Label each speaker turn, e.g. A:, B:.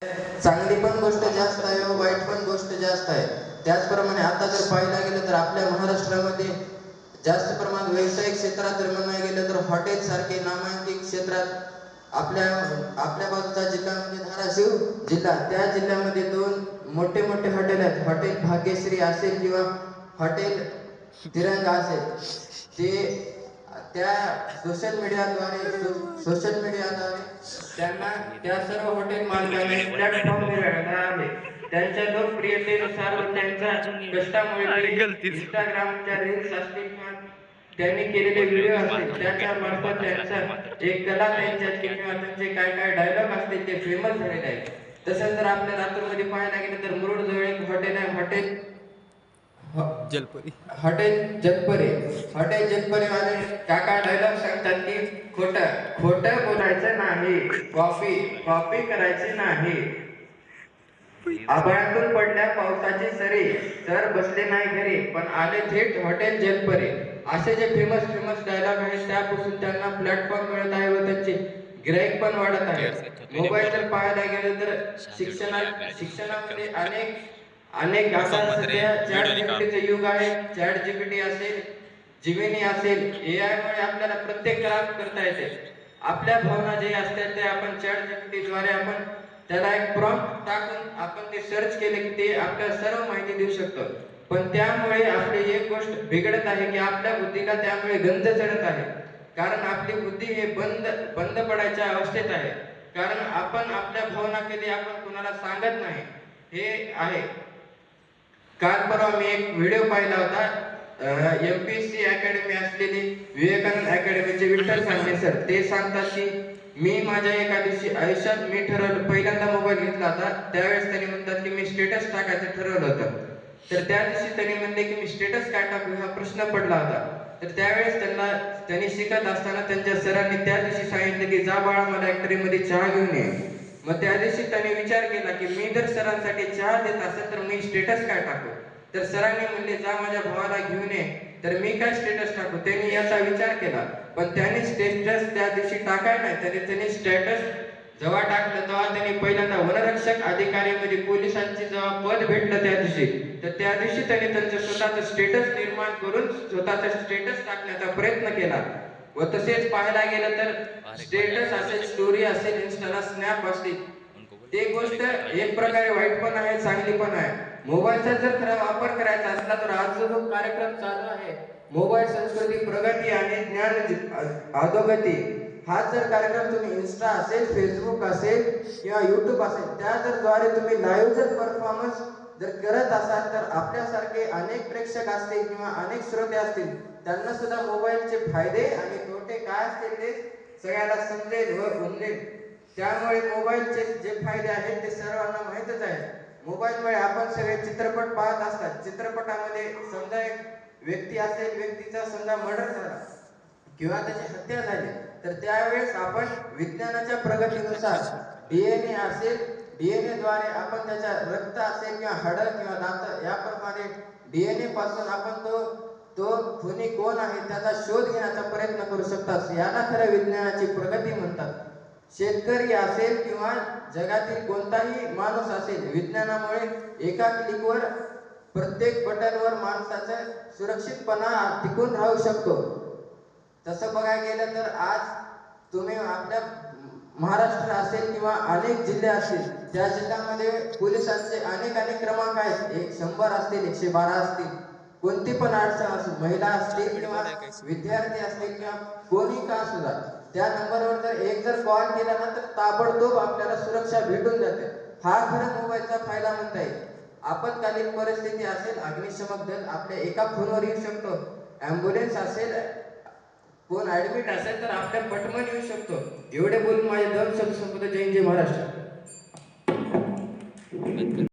A: चांगली पण गोष्ट जास्त आहे व वाईट पण गोष्ट जास्त आहे. त्याचप्रमाणे आता जर पाहायला गेलं तर आपल्या महाराष्ट्रामध्ये जास्त प्रमाणात व्यावसायिक क्षेत्रात जर म्हणायला गेलं तर हॉटेल सारखे नामांकित क्षेत्रात आपल्या आपल्या बाजूचा जिल्हा म्हणजे धाराशिव जिल्हा, त्या जिल्ह्यामध्ये दोन मोठे मोठे हॉटेल आहेत. हॉटेल भाग्यश्री असेल किंवा हॉटेल तिरंगा असेल, ते त्या सोशल मीडियाद्वारे त्यांना त्या सर्व हॉटेल मालकांनी प्लॅटफॉर्म मिळाला आहे. त्यांच्या लोकप्रियतेनुसार व त्यांच्या कष्टामुळे इंस्टाग्रामच्या रील्स असतील किंवा त्यांनी केलेले व्हिडिओ असतील त्याच्या मार्फत त्यांचा एक कला त्यांच्यात किंवा त्यांचे काय काय डायलॉग असतील ते फेमस झालेले आहेत. तसंच जर आपल्या लातूरमध्ये पाहायला गेलं तर मुरुड जवळ एक हॉटेल आहे,
B: जलपरी
A: हॉटेल जगपरे. हॉटेल जगपरे वाले काका डायलॉग सांगतात की खोटं बोलायचं नाही, कॉपी करायची नाही. आभाळातून पडल्या पावसाची सरी, सर बसले नाही घरी पण आले थेट हॉटेल जगपरे. असे जे फेमस डायलॉग आहेत त्यापासून त्यांना प्लॅटफॉर्म मिळत आहे व त्यांचे गिराईक पण वाढत आहे. मोबाईल जर पाहायला गेलं तर शिक्षणामध्ये अनेक आता सध्या चॅट जीपीटीचं युग आहे. चॅट जीपीटी असेल, जिमिनी असेल, AI मुळे आपल्याला प्रत्येक काम करता येते. आपल्या भावना जे असतात ते आपण चॅट जीपीटी द्वारे आपण त्याला एक प्रॉम्प्ट टाकून आपण ते सर्च केले की ते आपल्याला सर्व माहिती देऊ शकतं. पण त्यामुळे आपली एक गोष्ट बिघडत आहे की आपल्या बुद्धीला त्यामुळे गंध चढत आहे. कारण आपली बुद्धी हे बंद पडायच्या अवस्थेत आहे. कारण आपण आपल्या भावना कधी आपण कुणाला सांगत नाही, हे आहे. काल परवा मी एक व्हिडिओ पाहिला होता. MPSC अकॅडमी असलेली विवेकानंद अकॅडमीचे विठ्ठल सांगणे सर ते सांगतात की मी माझ्या एका दिवशी आयुष्यात मी ठरवलं, पहिल्यांदा मोबाईल घेतला होता त्यावेळेस त्यांनी म्हणतात की मी स्टेटस टाकायचं ठरवलं होतं. तर त्या दिवशी त्यांनी म्हणले की मी स्टेटस काय टाकू हा प्रश्न पडला होता. तर त्यावेळेस त्यांनी शिकत असताना त्यांच्या सरांनी त्या दिवशी सांगितलं की जा बाळा मला मध्ये चहा घेऊन ये. मग त्या दिवशी त्यांनी विचार केला की मी जर सरांसाठी चहा देत असेल तर मी स्टेटस काय टाकू. तर सरांनी म्हणले जा माझ्या भावाला घेऊन ये. तर मी काय स्टेटस टाकू. त्यांनी याचा विचार केला पण त्यांनी स्टेटस त्या दिवशी टाकाय नाही. त्यांनी स्टेटस जेव्हा टाकलं तेव्हा त्यांनी पहिल्यांदा वनरक्षक अधिकारीमध्ये पोलिसांची जेव्हा पद भेटलं त्या दिवशी, तर त्या दिवशी त्यांनी त्यांचं स्वतःचं स्टेटस निर्माण करून स्वतःचा स्टेटस टाकण्याचा प्रयत्न केला. व तसेच पाहायला गेलं तर स्टेटस असेल, स्टोरी असेल, इंस्टाला स्नॅप असतील, ते गोष्ट एक प्रकारे वाईट पण आहे, चांगली पण आहे. मोबाईलचा जर खरा वापर करायचा असला तर आज जो कार्यक्रम चालू आहे मोबाईल संस्कृती प्रगती आणि ज्ञान अधोगती, हा जर कार्यक्रम तुम्ही इन्स्टा असेल, फेसबुक असेल किंवा युट्यूब असेल त्या जर द्वारे तुम्ही लाईव्ह जर परफॉर्मन्स जर करत असाल तर आपल्यासारखे अनेक प्रेक्षक असतील किंवा अनेक श्रोते असतील त्यांना सुद्धा मोबाईलचे फायदे आणि तोटे काय असतील ते सगळ्याला समजेल व उमजेल. त्यामुळे मोबाईलचे जे फायदे आहेत ते सर्वांना माहीतच आहे. मोबाईलमुळे आपण सगळे चित्रपट पाहत असतात. चित्रपटामध्ये समजा एक व्यक्ती असेल, व्यक्तीचा समजा मर्डर झाला किंवा त्याची हत्या झाली तर त्यावेळेस आपण विज्ञानाच्या प्रगतीनुसार DNA असेल, DNA द्वारे आपण त्याच्या रक्त असेल किंवा हाडं किंवा दात याप्रमाणे DNA पासून आपण तो खुनी कोण आहे त्याचा शोध घेण्याचा प्रयत्न करू शकतात. याला खरं विज्ञानाची प्रगती म्हणतात. शेतकरी असेल किंवा जगातील कोणताही माणूस असेल, विज्ञानामुळे एका क्लिकवर प्रत्येक बटनवर माणसाचा सुरक्षितपणा टिकून राहू शकतो. तसं बघायला गेलं तर आज तुम्ही आपल्या महाराष्ट्र असेल किंवा अनेक जिल्हे असतील त्या जिल्ह्यामध्ये पोलिसांचे अनेक क्रमांक आहेत. 100 असतील, 112 असतील, कोणती पण अडचण असेल, महिला असतील किंवा विद्यार्थी असतील किंवा कोणी का सुद्धा त्या नंबरवर जर कॉल केला ना तर ताबडतोब आपल्याला सुरक्षा भेटून जाते. हा खरं मोबाईलचा फायदा म्हणता येईल. आपत्कालीन परिस्थिती असेल, अग्निशमक दल आपल्या एका फोनवर येऊ शकतो. ॲम्ब्युलन्स असेल, कोण ऍडमिट असेल तर आपल्या पटमन येऊ शकतो. एवढे बोलून माझे 2 शब्द संपवतो. जय हिंद, जय महाराष्ट्र.